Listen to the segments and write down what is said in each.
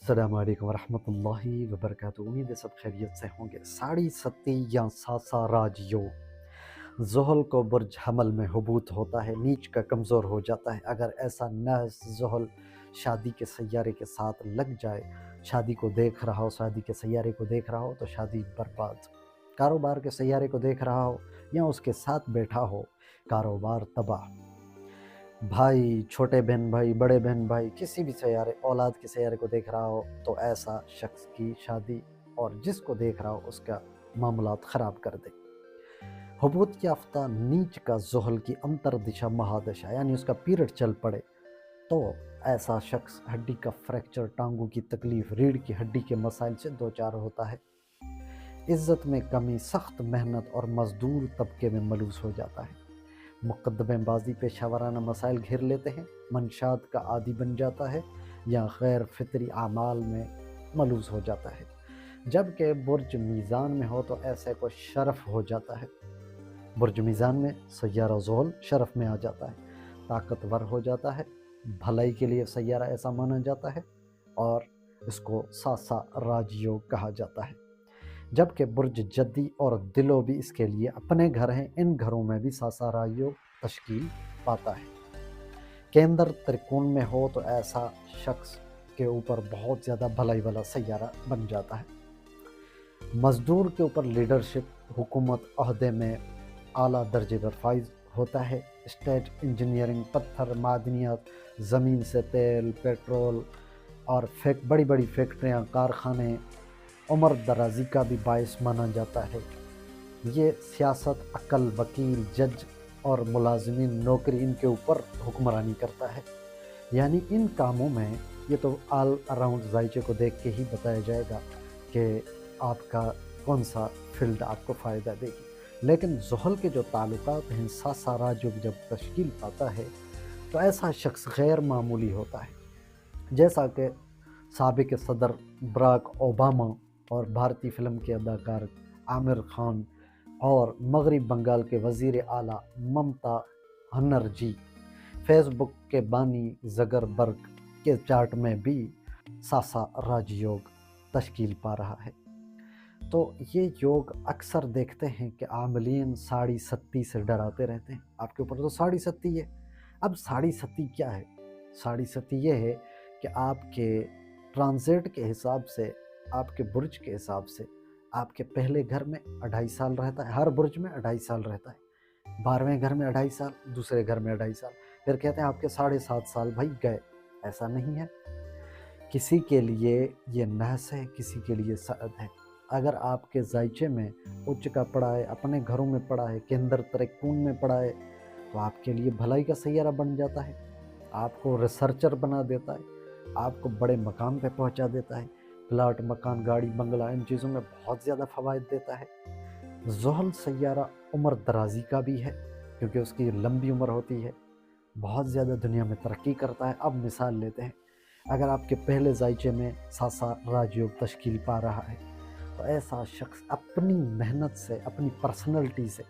अस्सलाम वालेकुम वरहमतुल्लाहि वबरकातुहू। उम्मीद है सब खैरियत से होंगे। साड़ी सती या सासा राजयोग। ज़ुहल को बुर्ज हमल में हुबूत होता है, नीच का कमज़ोर हो जाता है। अगर ऐसा नहस ज़ुहल शादी के सैयारे के साथ लग जाए, शादी को देख रहा हो, शादी के सैयारे को देख रहा हो तो शादी बर्बाद। कारोबार के सैयारे को देख रहा हो या उसके साथ बैठा हो, कारोबार तबाह। भाई, छोटे बहन भाई, बड़े बहन भाई, किसी भी सैयारे, औलाद के सैयारे को देख रहा हो तो ऐसा शख्स की शादी और जिसको देख रहा हो उसका मामलात ख़राब कर दे। हुबूत याफ्ता नीच का ज़ुहल की अंतर दिशा महादशा यानी उसका पीरियड चल पड़े तो ऐसा शख्स हड्डी का फ्रैक्चर, टांगों की तकलीफ, रीढ़ की हड्डी के मसाइल से दो चार होता है। इज़्ज़त में कमी, सख्त मेहनत और मज़दूर तबके में मलूस हो जाता है। मुक़द्दमेबाज़ी, पेशावराना मसाइल घेर लेते हैं, मंशात का आदी बन जाता है या गैर फितरी आमाल में मलूस हो जाता है। जबकि बुर्ज मीज़ान में हो तो ऐसे को शरफ हो जाता है। बुर्ज मीज़ान में सैयारा ज़ुहल शरफ में आ जाता है, ताकतवर हो जाता है, भलाई के लिए सैयारा ऐसा माना जाता है और इसको सासा राजयोग कहा जाता है। जबकि बुर्ज जद्दी और दिलो भी इसके लिए अपने घर हैं। इन घरों में भी सासा राजयोग तश्कील पाता है। केंद्र त्रिकोण में हो तो ऐसा शख्स के ऊपर बहुत ज़्यादा भलाई वाला सैयारा बन जाता है। मज़दूर के ऊपर लीडरशिप, हुकूमत अहदे में आला दर्जे पर फाइज होता है। स्टेट इंजीनियरिंग, पत्थर, मादनियात, ज़मीन से तेल, पेट्रोल और बड़ी बड़ी फैक्ट्रियाँ, कारखाने उम्र दराजी का भी बायस माना जाता है। ये सियासत, अक्ल, वकील, जज और मुलाजिमीन नौकरी इनके ऊपर हुक्मरानी करता है। यानी इन कामों में ये तो ऑल अराउंड जायचे को देख के ही बताया जाएगा कि आपका कौन सा फील्ड आपको फ़ायदा देगी। लेकिन ज़ुहल के जो ताल्लुकात हैं, सासा राजयोग जब तश्कील पाता है तो ऐसा शख्स गैर मामूली होता है। जैसा कि साबिक सदर बराक ओबामा और भारतीय फ़िल्म के अदाकार आमिर खान और मगरब बंगाल के वज़ीर आला ममता बनर्जी, फेसबुक के बानी ज़करबर्ग के चार्ट में भी सासा राजयोग तश्कील पा रहा है। तो ये योग अक्सर देखते हैं कि आमलीन साड़ी सत्ती से डराते रहते हैं। आपके ऊपर तो साड़ी सत्ती है। अब साड़ी सत्ती क्या है? साड़ी सत्ती ये है कि आपके ट्रांजिट के हिसाब से, आपके बुर्ज के हिसाब से आपके पहले घर में 2.5 साल रहता है। हर बुर्ज में 2.5 साल रहता है। 12वें घर में 2.5 साल, दूसरे घर में 2.5 साल, फिर कहते हैं आपके 7.5 साल भाई गए। ऐसा नहीं है। किसी के लिए ये नहस है, किसी के लिए सअद है। अगर आपके जायचे में उच्च का पड़ा है, अपने घरों में पड़ा है, केंद्र त्रिकोण में पड़ा है तो आपके लिए भलाई का सैयारा बन जाता है, आपको रिसर्चर बना देता है, आपको बड़े मकाम पे पहुंचा देता है। प्लाट, मकान, गाड़ी, बंगला, इन चीज़ों में बहुत ज़्यादा फ़वाइद देता है। ज़ुहल सैयारा उम्र दराजी का भी है क्योंकि उसकी लंबी उम्र होती है, बहुत ज़्यादा दुनिया में तरक्की करता है। अब मिसाल लेते हैं, अगर आपके पहले जायचे में सासा राजयोग तश्कील पा रहा है तो ऐसा शख्स अपनी मेहनत से, अपनी पर्सनैलिटी से,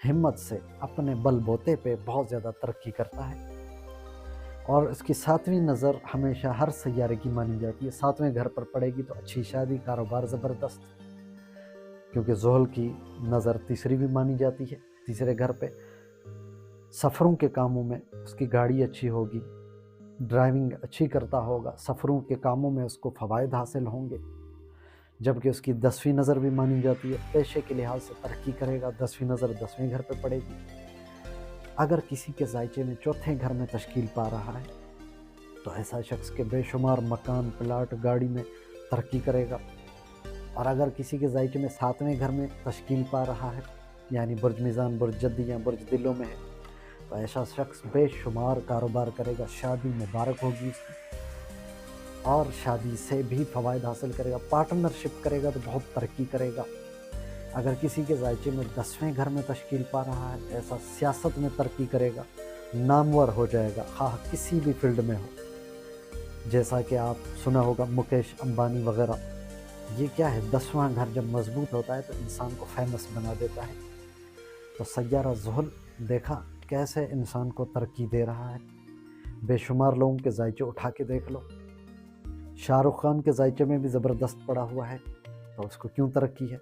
हिम्मत से, अपने बलबूते पे बहुत ज़्यादा तरक्की करता है। और इसकी 7वीं नज़र हमेशा हर सैयारे की मानी जाती है। 7वें घर पर पड़ेगी तो अच्छी शादी, कारोबार ज़बरदस्त, क्योंकि ज़ुहल की नज़र तीसरी भी मानी जाती है। तीसरे घर पे सफ़रों के कामों में उसकी गाड़ी अच्छी होगी, ड्राइविंग अच्छी करता होगा, सफ़रों के कामों में उसको फ़वाइद हासिल होंगे। जबकि उसकी 10वीं नज़र भी मानी जाती है, पेशे के लिहाज से तरक्की करेगा। 10वीं नज़र 10वें घर पे पड़ेगी। अगर किसी के जायचे में चौथे घर में तश्कील पा रहा है तो ऐसा शख्स के बेशुमार मकान, प्लाट, गाड़ी में तरक्की करेगा। और अगर किसी के जायचे में 7वें घर में तश्कील पा रहा है, यानी बुर्ज मीज़ान, बुर्ज जद्दी या बुर्ज दिलों में है, तो ऐसा शख्स बेशुमार कारोबार करेगा। शादी मुबारक होगी उसकी और शादी से भी फ़वाइद हासिल करेगा। पार्टनरशिप करेगा तो बहुत तरक्की करेगा। अगर किसी के जायचे में 10वें घर में तश्कील पा रहा है, ऐसा सियासत में तरक्की करेगा, नामवर हो जाएगा, हाँ किसी भी फील्ड में हो। जैसा कि आप सुना होगा मुकेश अंबानी वगैरह। ये क्या है, 10वां घर जब मजबूत होता है तो इंसान को फेमस बना देता है। तो सैयारा ज़ुहल देखा कैसे इंसान को तरक्की दे रहा है। बेशुमार लोगों के जायचे उठा के देख लो। शाह रुख खान के जायचे में भी ज़बरदस्त पड़ा हुआ है, तो उसको क्यों तरक्की है,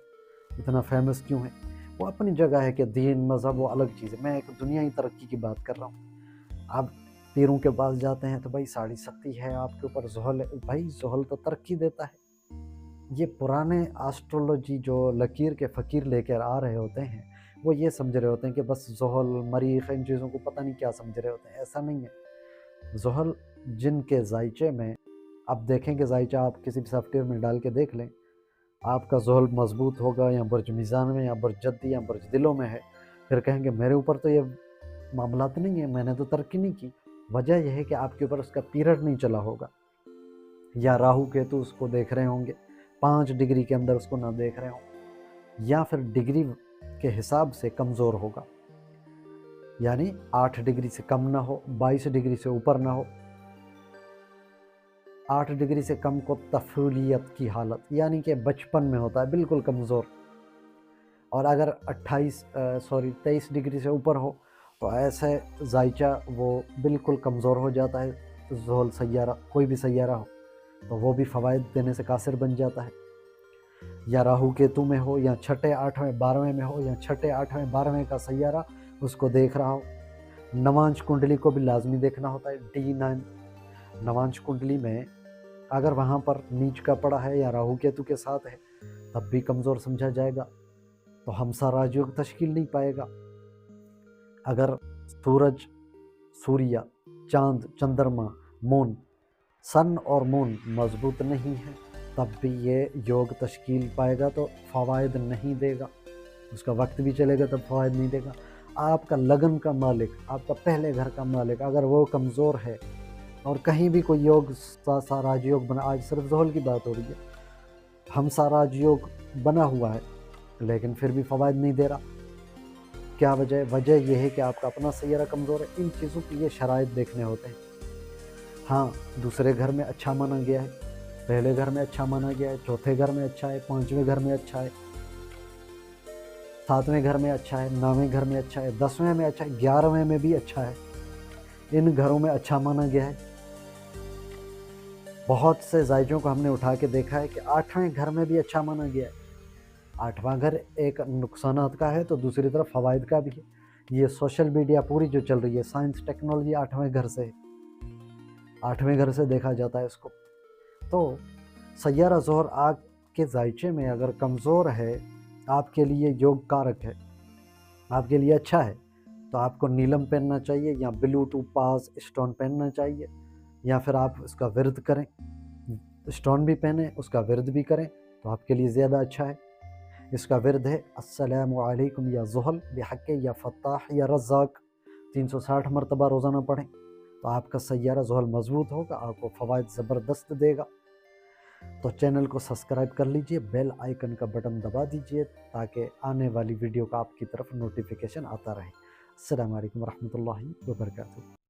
इतना फेमस क्यों है? वो अपनी जगह है कि दीन मज़हब वो अलग चीज़ है, मैं एक दुनियाई तरक्की की बात कर रहा हूँ। आप पीरों के पास जाते हैं तो भाई साड़ी सत्ती है, आपके ऊपर ज़ुहल है, भाई ज़ुहल तो तरक्की देता है। ये पुराने एस्ट्रोलॉजी जो लकीर के फ़कीर लेकर आ रहे होते हैं, वो ये समझ रहे होते हैं कि बस ज़ुहल, मरीख़, इन चीज़ों को पता नहीं क्या समझ रहे होते हैं, ऐसा नहीं है। ज़ुहल जिनके जायचे में, अब देखें कि जायचा आप किसी भी सॉफ्टवेयर में डाल के देख लें, आपका ज़ुहल मज़बूत होगा या बुर्ज मीज़ान में या बुर्ज जद्दी या बुर्ज दिलों में है, फिर कहेंगे मेरे ऊपर तो ये मामलात नहीं है, मैंने तो तरक्की नहीं की। वजह यह है कि आपके ऊपर उसका पीरियड नहीं चला होगा, या राहु केतु उसको देख रहे होंगे, 5 डिग्री के अंदर उसको ना देख रहे हों, या फिर डिग्री के हिसाब से कमज़ोर होगा, यानी 8 डिग्री से कम ना हो, 22 डिग्री से ऊपर ना हो। 8 डिग्री से कम को तफ़ूलियत की हालत, यानी कि बचपन में होता है बिल्कुल कमज़ोर, और अगर 23 डिग्री से ऊपर हो तो ऐसे जायचा वो बिल्कुल कमज़ोर हो जाता है। ज़ुहल सैयारा, कोई भी सैयारा हो तो वो भी फ़वाइद देने से कासिर बन जाता है। या राहु केतु में हो, या छठे 8वें 12वें में हो, या छठे 8वें 12वें का सैयारा उसको देख रहा हो। नवांश कुंडली को भी लाजमी देखना होता है, D9 नवांश कुंडली में अगर वहाँ पर नीच का पड़ा है या राहु केतु के साथ है तब भी कमज़ोर समझा जाएगा, तो हमसा राजयोग तश्कील नहीं पाएगा। अगर सूरज, सूर्य, चांद, चंद्रमा, मून, सन और मून मजबूत नहीं है तब भी ये योग तश्कील पाएगा, तो फ़वाइद नहीं देगा। उसका वक्त भी चलेगा तब फ़वाइद नहीं देगा। आपका लगन का मालिक, आपका पहले घर का मालिक अगर वो कमज़ोर है और कहीं भी कोई योग सा राजयोग बना, आज सिर्फ ज़ुहल की बात हो रही है, हमसा राजयोग बना हुआ है लेकिन फिर भी फ़वाइद नहीं दे रहा, क्या वजह? वजह यह है कि आपका अपना सैयारा कमज़ोर है। इन चीज़ों के ये शराइत देखने होते हैं। हाँ, दूसरे घर में अच्छा माना गया है, पहले घर में अच्छा माना गया है, चौथे घर में अच्छा है, 5वें घर में अच्छा है, 7वें घर में अच्छा है, 9वें घर में अच्छा है, 10वें में अच्छा है, 11वें में भी अच्छा है। इन घरों में अच्छा माना गया है। बहुत से जायजों को हमने उठा के देखा है कि 8वें घर में भी अच्छा माना गया है। 8वां घर एक नुकसानात का है तो दूसरी तरफ फ़वाइद का भी है। ये सोशल मीडिया पूरी जो चल रही है, साइंस टेक्नोलॉजी 8वें घर से है, 8वें घर से देखा जाता है इसको। तो सैयारा ज़ोहर आपके जायचे में अगर कमज़ोर है, आपके लिए योग कारक है, आपके लिए अच्छा है, तो आपको नीलम पहनना चाहिए या ब्लू टोपाज स्टोन पहनना चाहिए, या फिर आप उसका विर्द करें, स्टोन भी पहने उसका विर्द भी करें तो आपके लिए ज़्यादा अच्छा है। इसका विर्द है अस्सलामु अलैकुम या ज़ुहल बिहक़्क़ि या फ़त्ताह या रज़्ज़ाक़, 360 मरतबा रोज़ाना पढ़ें तो आपका सैयारा ज़ुहल मज़बूत होगा, आपको फ़वाइद ज़बरदस्त देगा। तो चैनल को सब्सक्राइब कर लीजिए, बेल आइकन का बटन दबा दीजिए ताकि आने वाली वीडियो का आपकी तरफ नोटिफिकेशन आता रहे। अस्सलामु अलैकुम रहमतुल्लाहि व बरकातुहू।